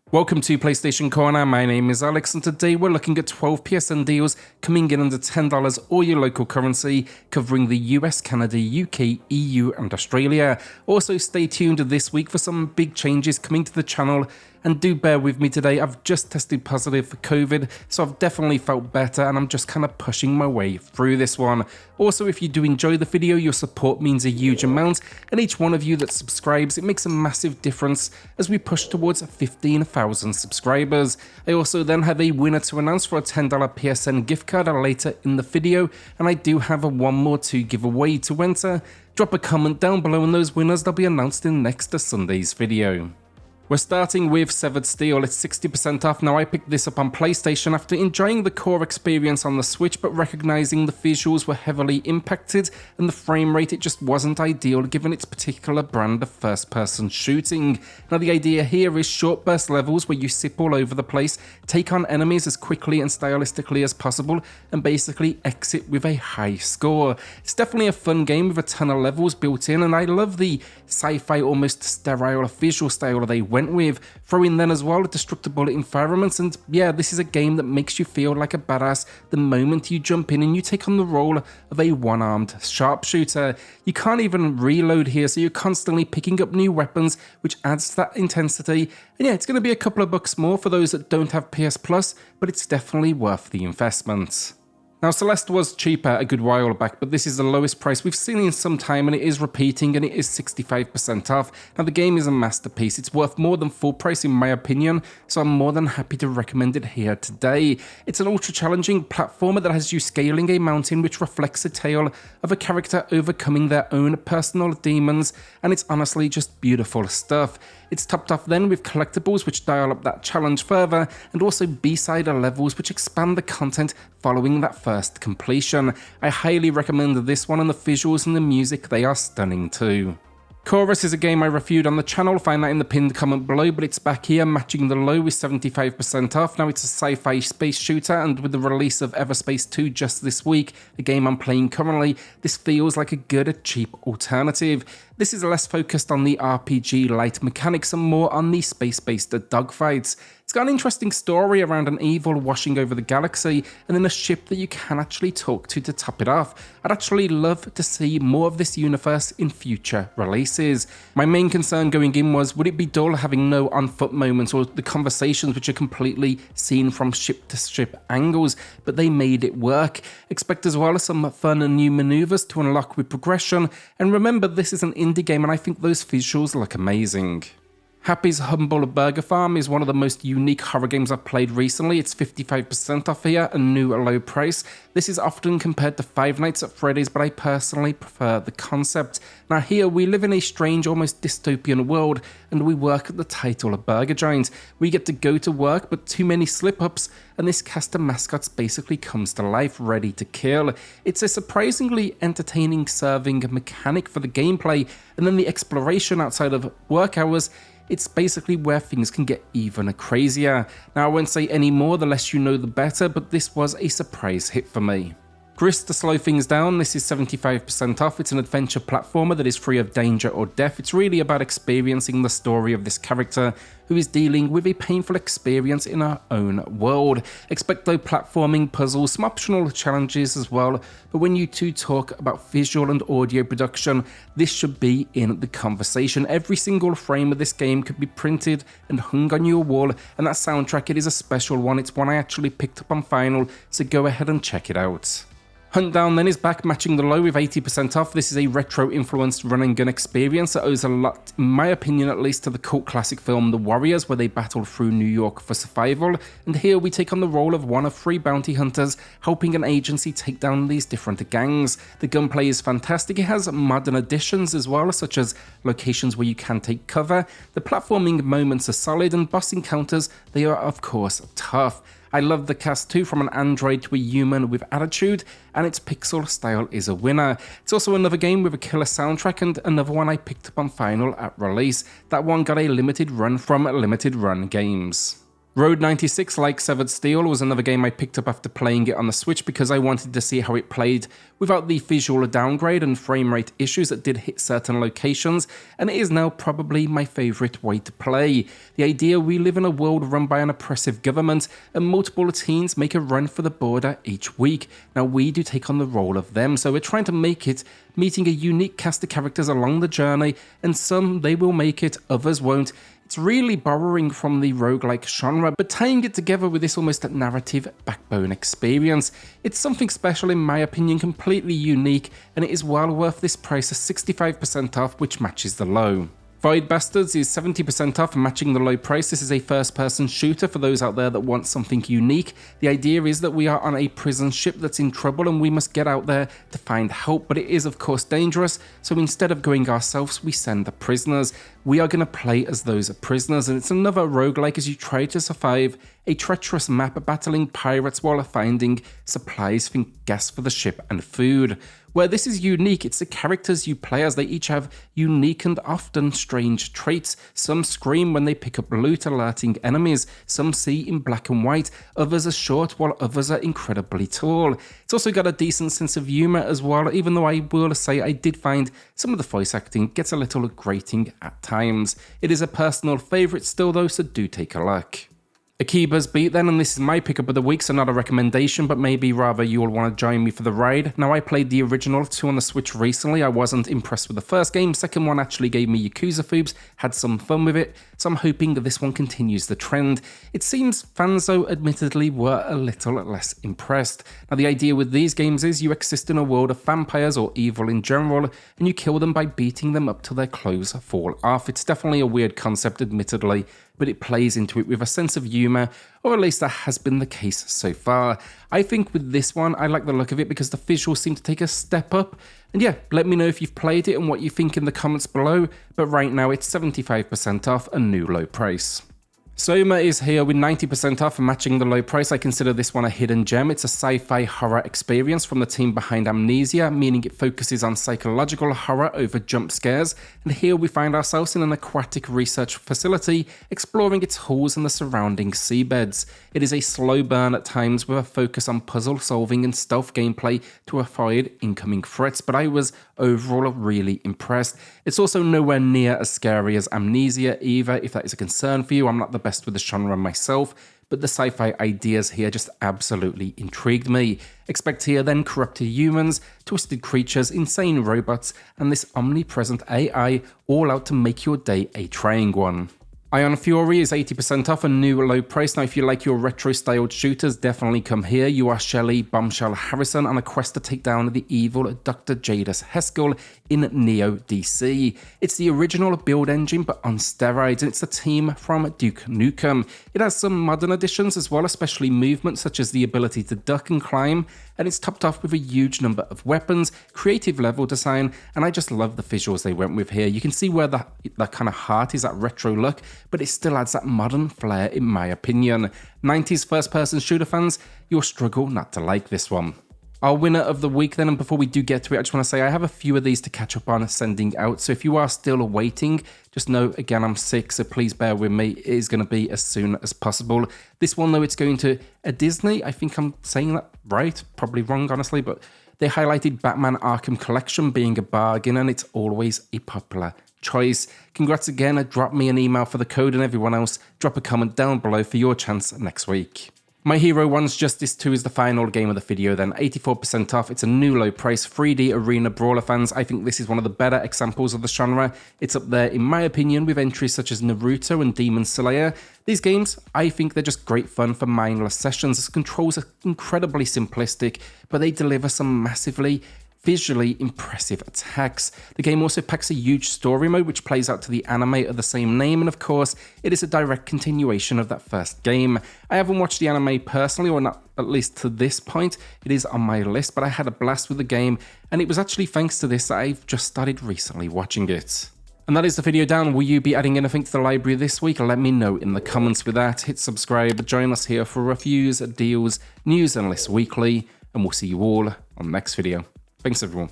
Welcome to PlayStation Corner, my name is Alex and today we're looking at 12 PSN deals coming in under $10 or your local currency, covering the US, Canada, UK, EU and Australia. Also stay tuned this week for some big changes coming to the channel, and do bear with me today. I've just tested positive for COVID, so I've definitely felt better and I'm just kind of pushing my way through this one. Also, if you do enjoy the video, your support means a huge amount, and each one of you that subscribes, it makes a massive difference as we push towards 15,000 subscribers. I also then have a winner to announce for a $10 PSN gift card later in the video, and I do have a one more to give away to enter. Drop a comment down below and those winners they'll be announced in next Sunday's video. We're starting with Severed Steel. It's 60% off. Now, I picked this up on PlayStation after enjoying the core experience on the Switch, but recognizing the visuals were heavily impacted and the frame rate, it just wasn't ideal given its particular brand of first-person shooting. Now, the idea here is short burst levels where you zip all over the place, take on enemies as quickly and stylistically as possible, and basically exit with a high score. It's definitely a fun game with a ton of levels built in, and I love the sci-fi, almost sterile visual style they went with. Throw in then as well destructible environments, and yeah, this is a game that makes you feel like a badass the moment you jump in and you take on the role of a one-armed sharpshooter. You can't even reload here, so you're constantly picking up new weapons, which adds to that intensity. And yeah, it's going to be a couple of bucks more for those that don't have PS Plus, but it's definitely worth the investment. Now, Celeste was cheaper a good while back, but this is the lowest price we've seen in some time, and it is repeating, and it is 65% off. Now, the game is a masterpiece. It's worth more than full price in my opinion, so I'm more than happy to recommend it here today. It's an ultra-challenging platformer that has you scaling a mountain which reflects a tale of a character overcoming their own personal demons, and it's honestly just beautiful stuff. It's topped off then with collectibles which dial up that challenge further, and also B-side levels which expand the content following that first completion. I highly recommend this one, and the visuals and the music, they are stunning too. Chorus is a game I reviewed on the channel, find that in the pinned comment below, but it's back here matching the low with 75% off. Now, it's a sci-fi space shooter, and with the release of Everspace 2 just this week, the game I'm playing currently, this feels like a good cheap alternative. This is less focused on the RPG light mechanics and more on the space-based dogfights. It's got an interesting story around an evil washing over the galaxy, and then a ship that you can actually talk to top it off. I'd actually love to see more of this universe in future releases. My main concern going in was, would it be dull having no on-foot moments or the conversations which are completely seen from ship-to-ship angles, but they made it work. Expect as well as some fun and new maneuvers to unlock with progression, and remember, this is an indie game and I think those visuals look amazing. Happy's Humble Burger Farm is one of the most unique horror games I've played recently. It's 55% off here, a new low price. This is often compared to Five Nights at Freddy's, but I personally prefer the concept. Now here we live in a strange, almost dystopian world, and we work at the title of Burger Giant. We get to go to work, but too many slip-ups, and this cast of mascots basically comes to life, ready to kill. It's a surprisingly entertaining serving mechanic for the gameplay, and then the exploration outside of work hours, it's basically where things can get even crazier. Now, I won't say any more, the less you know the better, but this was a surprise hit for me. GRIS, to slow things down, this is 75% off. It's an adventure platformer that is free of danger or death. It's really about experiencing the story of this character who is dealing with a painful experience in her own world. Expect though platforming, puzzles, some optional challenges as well, but when you two talk about visual and audio production, this should be in the conversation. Every single frame of this game could be printed and hung on your wall, and that soundtrack, it is a special one. It's one I actually picked up on vinyl, so go ahead and check it out. Huntdown then is back matching the low with 80% off. This is a retro-influenced run-and-gun experience that owes a lot, in my opinion at least, to the cult classic film The Warriors, where they battle through New York for survival, and here we take on the role of one of 3 bounty hunters helping an agency take down these different gangs. The gunplay is fantastic. It has modern additions as well, such as locations where you can take cover. The platforming moments are solid, and boss encounters, they are of course tough. I love the cast too, from an android to a human with attitude, and its pixel style is a winner. It's also another game with a killer soundtrack, and another one I picked up on vinyl at release. That one got a limited run from Limited Run Games. Road 96, like Severed Steel, was another game I picked up after playing it on the Switch because I wanted to see how it played without the visual downgrade and frame rate issues that did hit certain locations, and it is now probably my favourite way to play. The idea we live in a world run by an oppressive government and multiple teens make a run for the border each week. Now we do take on the role of them, so we're trying to make it, meeting a unique cast of characters along the journey, and some they will make it, others won't. It's really borrowing from the roguelike genre, but tying it together with this almost narrative backbone experience. It's something special in my opinion, completely unique, and it is well worth this price of 65% off, which matches the low. Void Bastards is 70% off, matching the low price. This is a first-person shooter for those out there that want something unique. The idea is that we are on a prison ship that's in trouble and we must get out there to find help, but it is of course dangerous, so instead of going ourselves, we send the prisoners. We are going to play as those prisoners, and it's another roguelike as you try to survive a treacherous map battling pirates while finding supplies, think gas for the ship and food. Where this is unique, it's the characters you play as. They each have unique and often strange traits. Some scream when they pick up loot, alerting enemies. Some see in black and white. Others are short, while others are incredibly tall. It's also got a decent sense of humour as well, even though I will say I did find some of the voice acting gets a little grating at times. It is a personal favourite still though, so do take a look. Akiba's beat then, and this is my pickup of the week, so not a recommendation, but maybe rather you will want to join me for the ride. Now I played the original 2 on the Switch recently. I wasn't impressed with the first game. Second one actually gave me Yakuza foobs, had some fun with it, so I'm hoping that this one continues the trend. It seems fans though admittedly were a little less impressed. Now the idea with these games is you exist in a world of vampires or evil in general, and you kill them by beating them up till their clothes fall off. It's definitely a weird concept admittedly, but it plays into it with a sense of humour, or at least that has been the case so far. I think with this one, I like the look of it because the visuals seem to take a step up. And yeah, let me know if you've played it and what you think in the comments below, but right now it's 75% off, a new low price. SOMA is here with 90% off, matching the low price. I consider this one a hidden gem. It's a sci-fi horror experience from the team behind Amnesia, meaning it focuses on psychological horror over jump scares. And here we find ourselves in an aquatic research facility, exploring its halls and the surrounding seabeds. It is a slow burn at times with a focus on puzzle solving and stealth gameplay to avoid incoming threats, but I was overall really impressed. It's also nowhere near as scary as Amnesia either, if that is a concern for you. I'm not the best with the genre myself, but the sci-fi ideas here just absolutely intrigued me. Expect here then corrupted humans, twisted creatures, insane robots, and this omnipresent AI all out to make your day a trying one. Ion Fury is 80% off, a new low price. Now if you like your retro-styled shooters, definitely come here. You are Shelley Bombshell Harrison on a quest to take down the evil Dr. Jadis Heskell in Neo DC. It's the original build engine but on steroids, and it's the team from Duke Nukem. It has some modern additions as well, especially movement such as the ability to duck and climb, and it's topped off with a huge number of weapons, creative level design, and I just love the visuals they went with here. You can see where that kind of heart is, that retro look, but it still adds that modern flair in my opinion. 90s first-person shooter fans, you'll struggle not to like this one. Our winner of the week then, and before we do get to it, I just want to say I have a few of these to catch up on sending out, so if you are still waiting, just know again I'm sick, so please bear with me. It is going to be as soon as possible. This one though, it's going to a Disney. I think I'm saying that right, probably wrong honestly, but they highlighted Batman Arkham Collection being a bargain, and it's always a popular choice. Congrats again. Drop me an email for the code, and everyone else, drop a comment down below for your chance next week. My Hero 1's Justice 2 is the final game of the video then, 84% off. It's a new low price 3D arena brawler fans. I think this is one of the better examples of the genre. It's up there in my opinion with entries such as Naruto and Demon Slayer. These games, I think they're just great fun for mindless sessions. The controls are incredibly simplistic, but they deliver some massively visually impressive attacks. The game also packs a huge story mode which plays out to the anime of the same name, and of course it is a direct continuation of that first game. I haven't watched the anime personally, or not at least to this point. It is on my list, but I had a blast with the game, and it was actually thanks to this that I've just started recently watching it. And that is the video down. Will you be adding anything to the library this week? Let me know in the comments with that. Hit subscribe, join us here for reviews, deals, news and lists weekly, and we'll see you all on the next video. Thanks everyone.